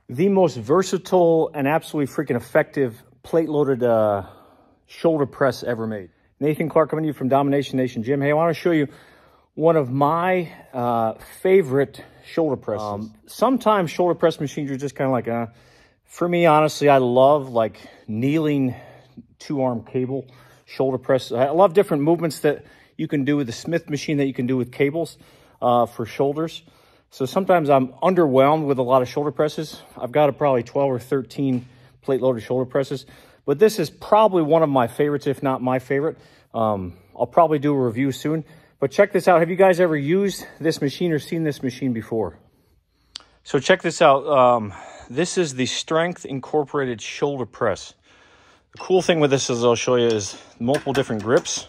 the most versatile and absolutely freaking effective plate-loaded shoulder press ever made. Nathan Clark coming to you from Domination Nation Gym. Hey, I want to show you one of my favorite shoulder presses. Sometimes shoulder press machines are just kind of like, for me, honestly, I love like kneeling two-arm cable shoulder press. I love different movements that you can do with the Smith machine that you can do with cables for shoulders. So sometimes I'm underwhelmed with a lot of shoulder presses. I've got probably 12 or 13 plate-loaded shoulder presses, but this is probably one of my favorites, if not my favorite. I'll probably do a review soon, but check this out. Have you guys ever used this machine or seen this machine before? So check this out. This is the Strength Incorporated shoulder press. The cool thing with this, as I'll show you, is multiple different grips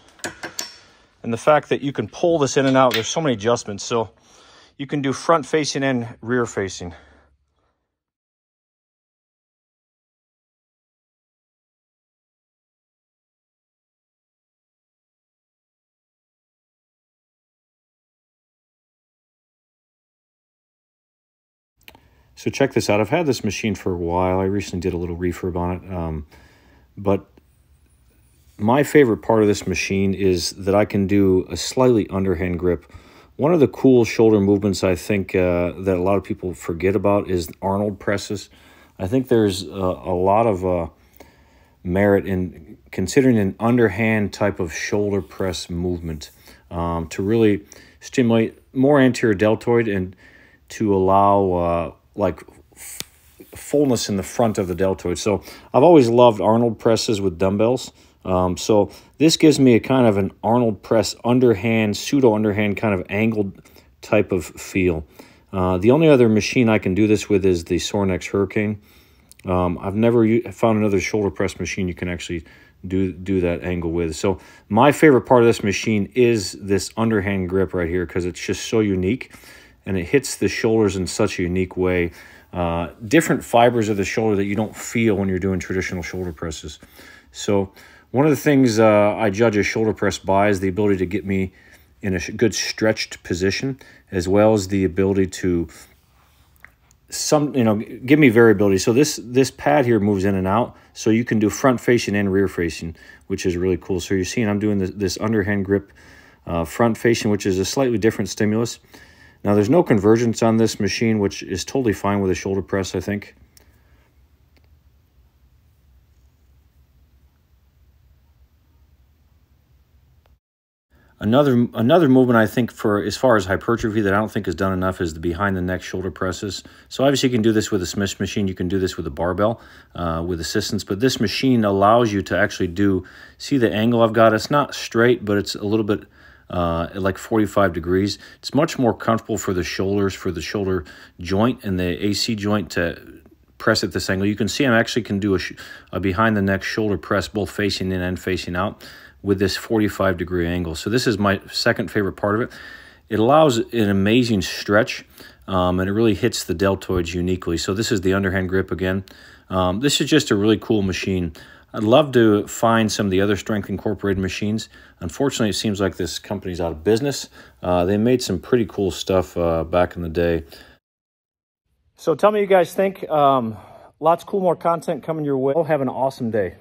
and the fact that you can pull this in and out. There's so many adjustments. So you can do front facing and rear facing. So check this out. I've had this machine for a while. I recently did a little refurb on it. But my favorite part of this machine is that I can do a slightly underhand grip. One of the cool shoulder movements I think that a lot of people forget about is Arnold presses. I think there's a lot of merit in considering an underhand type of shoulder press movement to really stimulate more anterior deltoid and to allow like fullness in the front of the deltoid. So I've always loved Arnold presses with dumbbells. So this gives me a kind of an Arnold press underhand, pseudo underhand kind of angled type of feel. The only other machine I can do this with is the Sornex Hurricane. I've never found another shoulder press machine you can actually do that angle with. So my favorite part of this machine is this underhand grip right here because it's just so unique and it hits the shoulders in such a unique way. Different fibers of the shoulder that you don't feel when you're doing traditional shoulder presses. So one of the things I judge a shoulder press by is the ability to get me in a good stretched position, as well as the ability to give me variability. So this pad here moves in and out, so you can do front facing and rear facing, which is really cool. So you're seeing I'm doing this underhand grip front facing, which is a slightly different stimulus. Now there's no convergence on this machine, which is totally fine with a shoulder press, I think. Another movement I think for as far as hypertrophy that I don't think is done enough is the behind the neck shoulder presses. So obviously you can do this with a Smith machine, you can do this with a barbell with assistance, but this machine allows you to actually see the angle I've got. It's not straight, but it's a little bit like 45 degrees. It's much more comfortable for the shoulders, for the shoulder joint and the AC joint to press at this angle. You can see I actually can do a behind the neck shoulder press both facing in and facing out with this 45-degree angle. So this is my second favorite part of it. It allows an amazing stretch, and it really hits the deltoids uniquely. So this is the underhand grip again. This is just a really cool machine. I'd love to find some of the other Strength Incorporated machines. Unfortunately, it seems like this company's out of business. They made some pretty cool stuff back in the day. So tell me what you guys think. Lots of cool more content coming your way. Have an awesome day.